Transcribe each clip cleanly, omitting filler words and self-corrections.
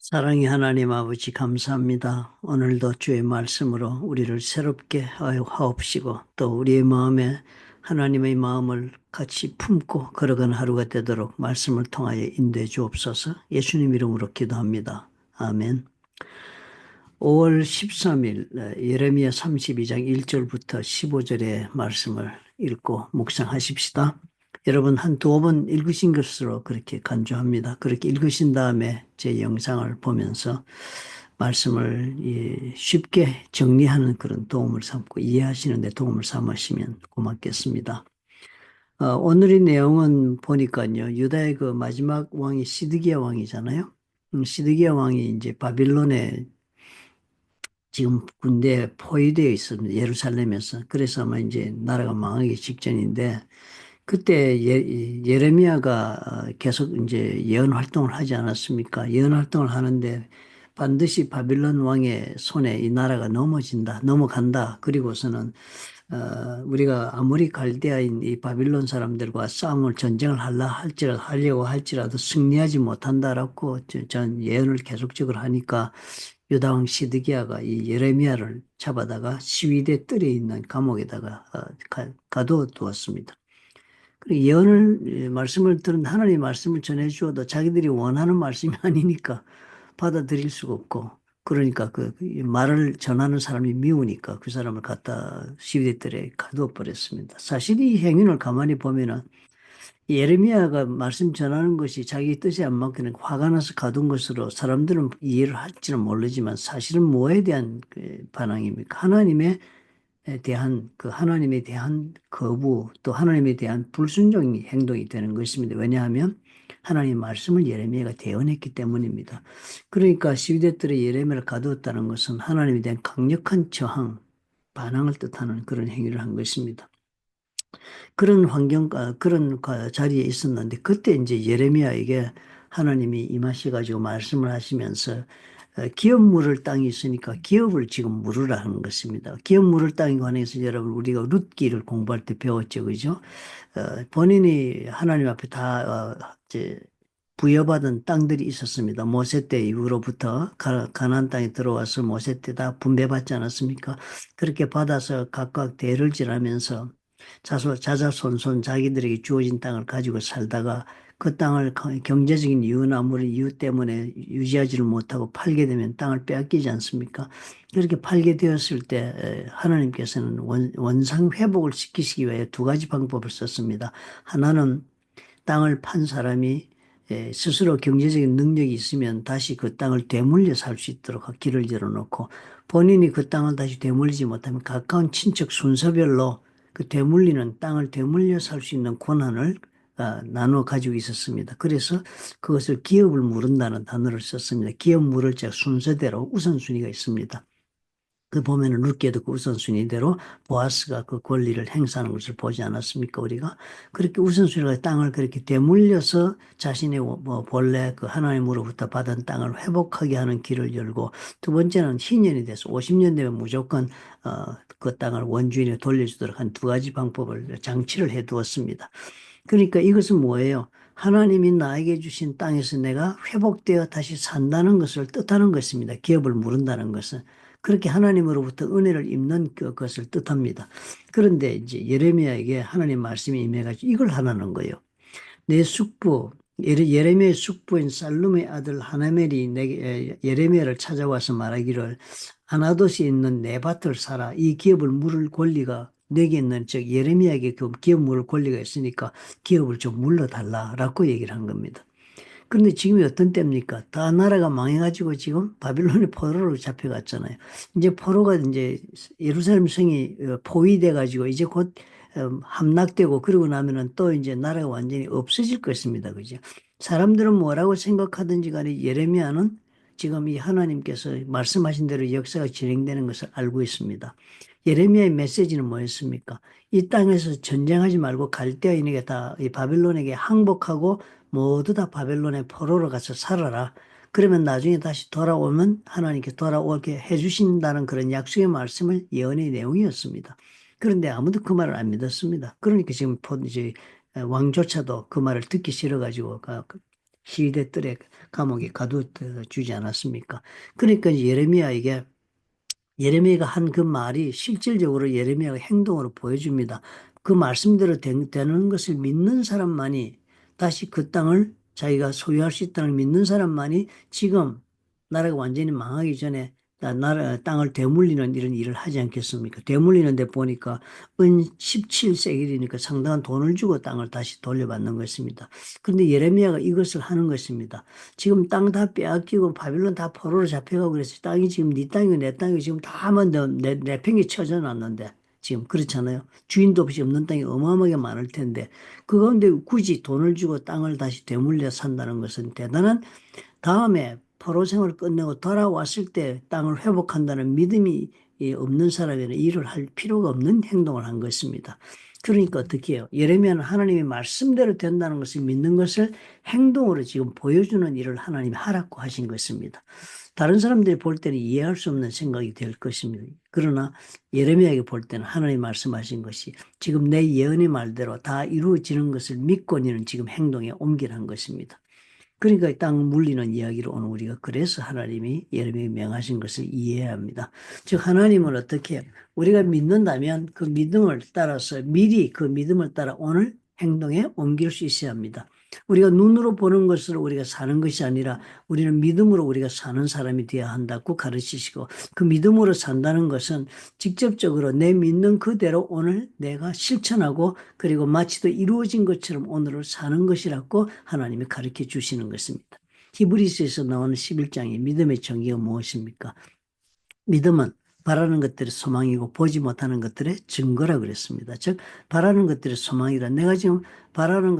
사랑의 하나님 아버지 감사합니다. 오늘도 주의 말씀으로 우리를 새롭게 하옵시고 또 우리의 마음에 하나님의 마음을 같이 품고 걸어가는 하루가 되도록 말씀을 통하여 인도해 주옵소서. 예수님 이름으로 기도합니다. 아멘. 5월 13일 예레미야 32장 1절부터 15절의 말씀을 읽고 묵상하십시다. 여러분 한 두어 번 읽으신 것으로 그렇게 간주합니다. 그렇게 읽으신 다음에 제 영상을 보면서 말씀을 쉽게 정리하는 그런 도움을 삼고 이해하시는 데 도움을 삼으시면 고맙겠습니다. 오늘의 내용은 보니까요. 유다의 그 마지막 왕이 시드기야 왕이잖아요. 시드기야 왕이 이제 바빌론에 지금 군대에 포위되어 있습니다. 예루살렘에서. 그래서 아마 이제 나라가 망하기 직전인데 그때 예레미야가 계속 이제 예언 활동을 하지 않았습니까? 예언 활동을 하는데 반드시 바빌론 왕의 손에 이 나라가 넘어간다. 그리고서는 우리가 아무리 갈대아인 이 바빌론 사람들과 전쟁을 하려고 할지라도 승리하지 못한다라고 전 예언을 계속적으로 하니까 유다왕 시드기야가 이 예레미야를 잡아다가 시위대 뜰에 있는 감옥에다가 가둬두었습니다. 그리고 말씀을 들은 하나님의 말씀을 전해 주어도 자기들이 원하는 말씀이 아니니까 받아들일 수가 없고 그러니까 그 말을 전하는 사람이 미우니까 그 사람을 갖다 시위대들에 가두어 버렸습니다. 사실 이 행위를 가만히 보면은 예레미야가 말씀 전하는 것이 자기 뜻에 안 맞기는 화가 나서 가둔 것으로 사람들은 이해를 할지는 모르지만 사실은 뭐에 대한 그 반항입니까? 하나님에 대한 거부 또 하나님에 대한 불순종의 행동이 되는 것입니다. 왜냐하면 하나님 말씀을 예레미야가 대언했기 때문입니다. 그러니까 시위대들의 예레미야를 가두었다는 것은 하나님에 대한 강력한 반항을 뜻하는 그런 행위를 한 것입니다. 그런 자리에 있었는데 그때 이제 예레미야에게 하나님이 임하셔가지고 말씀을 하시면서 기업 물을 땅이 있으니까 기업을 지금 물으라 하는 것입니다. 기업 물을 땅에 관해서 여러분 우리가 룻기를 공부할 때 배웠죠, 그죠? 본인이 하나님 앞에 다 이제 부여받은 땅들이 있었습니다. 모세 때 이후로부터 가나안 땅에 들어와서 모세 때 다 분배받지 않았습니까? 그렇게 받아서 각각 대를 지나면서 자자손손 자기들에게 주어진 땅을 가지고 살다가 그 땅을 경제적인 이유나 아무리 이유 때문에 유지하지를 못하고 팔게 되면 땅을 빼앗기지 않습니까? 그렇게 팔게 되었을 때 하나님께서는 원상 회복을 시키시기 위해 두 가지 방법을 썼습니다. 하나는 땅을 판 사람이 스스로 경제적인 능력이 있으면 다시 그 땅을 되물려 살 수 있도록 길을 열어놓고 본인이 그 땅을 다시 되물리지 못하면 가까운 친척 순서별로 그 땅을 되물려 살 수 있는 권한을 나눠 가지고 있었습니다. 그래서 그것을 기업을 물은다는 단어를 썼습니다. 기업 물을 자 순서대로 우선순위가 있습니다. 그 보면은 룻기에도 그 우선순위대로 보아스가 그 권리를 행사하는 것을 보지 않았습니까, 우리가? 그렇게 우선순위가 땅을 그렇게 되물려서 자신의 본래 그 하나님으로부터 받은 땅을 회복하게 하는 길을 열고 두 번째는 희년이 돼서 50년 되면 무조건 그 땅을 원주인에 돌려주도록 한 두 가지 방법을 장치를 해 두었습니다. 그러니까 이것은 뭐예요? 하나님이 나에게 주신 땅에서 내가 회복되어 다시 산다는 것을 뜻하는 것입니다. 기업을 물은다는 것은. 그렇게 하나님으로부터 은혜를 입는 그것을 뜻합니다. 그런데 이제 예레미야에게 하나님 말씀이 임해가지고 이걸 하라는 거예요. 내 숙부, 예레미야의 숙부인 살룸의 아들 하나멜이 내게 예레미야를 찾아와서 말하기를 아나돗에 있는 내 밭을 사라. 이 기업을 물을 권리가 내게 있는 즉 예레미야에게 그 기업 물을 권리가 있으니까 기업을 좀 물러달라라고 얘기를 한 겁니다. 그런데 지금이 어떤 때입니까? 다 나라가 망해가지고 지금 바빌론의 포로로 잡혀갔잖아요. 이제 포로가 이제 예루살렘 성이 포위돼가지고 이제 곧 함락되고 그러고 나면은 또 이제 나라가 완전히 없어질 것입니다. 그죠? 사람들은 뭐라고 생각하든지 간에 예레미야는 지금 이 하나님께서 말씀하신 대로 역사가 진행되는 것을 알고 있습니다. 예레미야의 메시지는 뭐였습니까? 이 땅에서 전쟁하지 말고 갈대아인에게 이 바빌론에게 항복하고 모두 다 바벨론의 포로로 가서 살아라. 그러면 나중에 다시 돌아오면 하나님께 돌아오게 해주신다는 그런 약속의 말씀을 예언의 내용이었습니다. 그런데 아무도 그 말을 안 믿었습니다. 그러니까 지금 이제 왕조차도 그 말을 듣기 싫어가지고 시위대 뜰에 감옥에 가두어주지 않았습니까? 그러니까 예레미야가 한 그 말이 실질적으로 예레미야가 행동으로 보여줍니다. 그 말씀대로 되는 것을 믿는 사람만이 다시 그 땅을 자기가 소유할 수 있다는 걸 믿는 사람만이 지금 나라가 완전히 망하기 전에 땅을 되물리는 이런 일을 하지 않겠습니까? 되물리는데 보니까 은 17세겔이니까 상당한 돈을 주고 땅을 다시 돌려받는 것입니다. 그런데 예레미야가 이것을 하는 것입니다. 지금 땅 다 빼앗기고 바빌론 다 포로로 잡혀가고 그래서 땅이 지금 네 땅이고 내 땅이고 지금 다만 내 평에 쳐져 놨는데 지금 그렇잖아요. 주인도 없이 없는 땅이 어마어마하게 많을 텐데 그 가운데 굳이 돈을 주고 땅을 다시 되물려 산다는 것은 대단한 다음에 포로 생활을 끝내고 돌아왔을 때 땅을 회복한다는 믿음이 없는 사람에는 일을 할 필요가 없는 행동을 한 것입니다. 그러니까 어떻게 해요? 예레미야는 하나님의 말씀대로 된다는 것을 믿는 것을 행동으로 지금 보여주는 일을 하나님이 하라고 하신 것입니다. 다른 사람들이 볼 때는 이해할 수 없는 생각이 될 것입니다. 그러나 예레미야에게 볼 때는 하나님 말씀하신 것이 지금 내 예언의 말대로 다 이루어지는 것을 믿고 너는 지금 행동에 옮기라는 것입니다. 그러니까 땅 물리는 이야기를 오늘 우리가 그래서 하나님이 예레미야에 명하신 것을 이해해야 합니다. 즉 하나님은 어떻게 해요? 우리가 믿는다면 그 믿음을 따라서 미리 그 믿음을 따라 오늘 행동에 옮길 수 있어야 합니다. 우리가 눈으로 보는 것으로 우리가 사는 것이 아니라 우리는 믿음으로 우리가 사는 사람이 되어야 한다고 가르치시고 그 믿음으로 산다는 것은 직접적으로 내 믿는 그대로 오늘 내가 실천하고 그리고 마치도 이루어진 것처럼 오늘을 사는 것이라고 하나님이 가르쳐 주시는 것입니다. 히브리서에서 나오는 11장의 믿음의 정의가 무엇입니까? 믿음은 바라는 것들의 소망이고 보지 못하는 것들의 증거라 그랬습니다. 즉 바라는 것들의 소망이라 내가 지금 바라는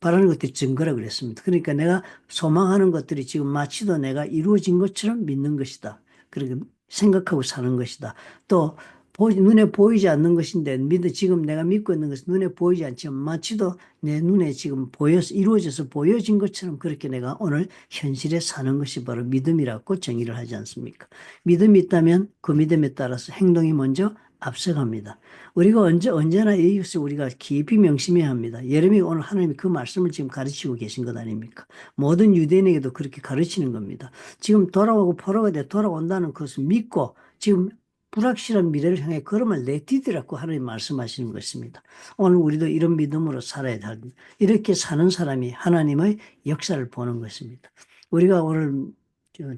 것들이 증거라 그랬습니다. 그러니까 내가 소망하는 것들이 지금 마치도 내가 이루어진 것처럼 믿는 것이다. 그렇게 생각하고 사는 것이다. 또 눈에 보이지 않는 것인데 지금 내가 믿고 있는 것은 눈에 보이지 않지만 마치도 내 눈에 지금 보여서 이루어져서 보여진 것처럼 그렇게 내가 오늘 현실에 사는 것이 바로 믿음이라고 정의를 하지 않습니까? 믿음이 있다면 그 믿음에 따라서 행동이 먼저 앞서갑니다. 우리가 언제나 이것을 우리가 깊이 명심해야 합니다. 예레미야 오늘 하나님이 그 말씀을 지금 가르치고 계신 것 아닙니까? 모든 유대인에게도 그렇게 가르치는 겁니다. 지금 돌아오고 포로가 돼 돌아온다는 것을 믿고 지금 불확실한 미래를 향해 걸음을 내디디라고 하나님 말씀하시는 것입니다. 오늘 우리도 이런 믿음으로 살아야 합니다. 이렇게 사는 사람이 하나님의 역사를 보는 것입니다. 우리가 오늘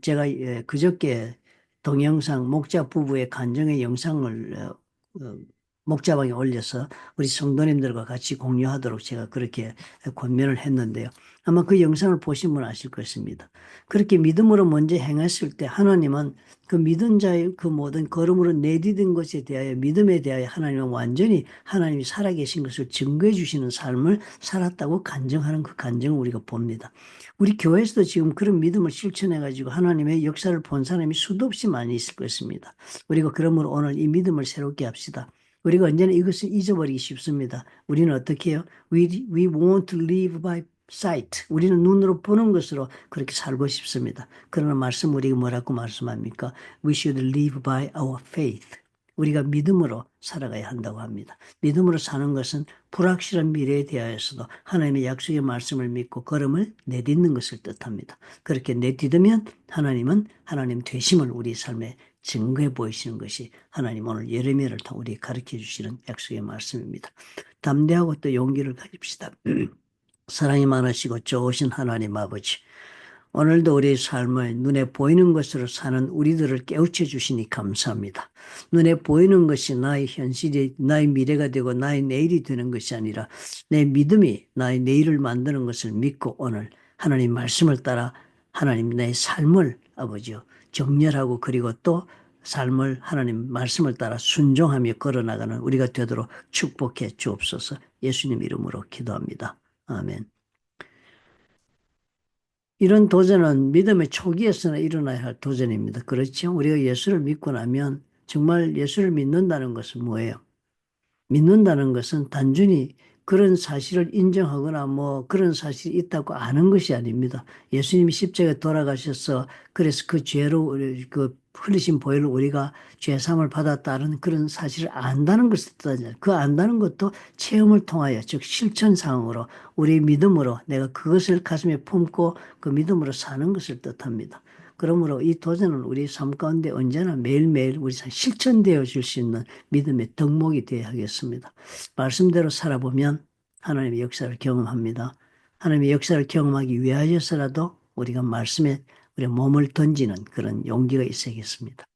제가 그저께 동영상 목자 부부의 간증의 영상을 목자방에 올려서 우리 성도님들과 같이 공유하도록 제가 그렇게 권면을 했는데요. 아마 그 영상을 보신 분 아실 것입니다. 그렇게 믿음으로 먼저 행했을 때 하나님은 그 믿은 자의 그 모든 걸음으로 내디딘 것에 대하여 믿음에 대하여 하나님은 완전히 하나님이 살아계신 것을 증거해 주시는 삶을 살았다고 간증하는 그 간증을 우리가 봅니다. 우리 교회에서도 지금 그런 믿음을 실천해 가지고 하나님의 역사를 본 사람이 수도 없이 많이 있을 것입니다. 우리가 그러므로 오늘 이 믿음을 새롭게 합시다. 우리가 언제나 이것을 잊어버리기 쉽습니다. 우리는 어떻게 해요? We want to live by sight. 우리는 눈으로 보는 것으로 그렇게 살고 싶습니다. 그러나 말씀 우리가 뭐라고 말씀합니까? We should live by our faith. 우리가 믿음으로 살아가야 한다고 합니다. 믿음으로 사는 것은 불확실한 미래에 대하여서도 하나님의 약속의 말씀을 믿고 걸음을 내딛는 것을 뜻합니다. 그렇게 내딛으면 하나님은 하나님 되심을 우리 삶에 증거해 보이시는 것이 하나님 오늘 예레미야를 통해 우리에게 가르쳐 주시는 약속의 말씀입니다. 담대하고 또 용기를 가집시다. 사랑이 많으시고 좋으신 하나님 아버지, 오늘도 우리의 삶을 눈에 보이는 것으로 사는 우리들을 깨우쳐 주시니 감사합니다. 눈에 보이는 것이 나의 현실이 나의 미래가 되고 나의 내일이 되는 것이 아니라 내 믿음이 나의 내일을 만드는 것을 믿고 오늘 하나님 말씀을 따라 하나님 내 삶을 아버지요 정렬하고 그리고 또 삶을 하나님 말씀을 따라 순종하며 걸어나가는 우리가 되도록 축복해 주옵소서. 예수님 이름으로 기도합니다. 아멘. 이런 도전은 믿음의 초기에서나 일어나야 할 도전입니다. 그렇죠? 우리가 예수를 믿고 나면 정말 예수를 믿는다는 것은 뭐예요? 믿는다는 것은 단순히 그런 사실을 인정하거나 뭐 그런 사실이 있다고 아는 것이 아닙니다. 예수님이 십자가에 돌아가셔서 그래서 그 죄로 그 흘리신 보혈을 우리가 죄사함을 받았다는 그런 사실을 안다는 것을 뜻하잖아요. 그 안다는 것도 체험을 통하여, 즉 실천 상황으로 우리의 믿음으로 내가 그것을 가슴에 품고 그 믿음으로 사는 것을 뜻합니다. 그러므로 이 도전은 우리 삶 가운데 언제나 매일매일 우리 실천되어 줄 수 있는 믿음의 덕목이 되어야 하겠습니다. 말씀대로 살아보면 하나님의 역사를 경험합니다. 하나님의 역사를 경험하기 위하여서라도 우리가 말씀에 우리 몸을 던지는 그런 용기가 있어야겠습니다.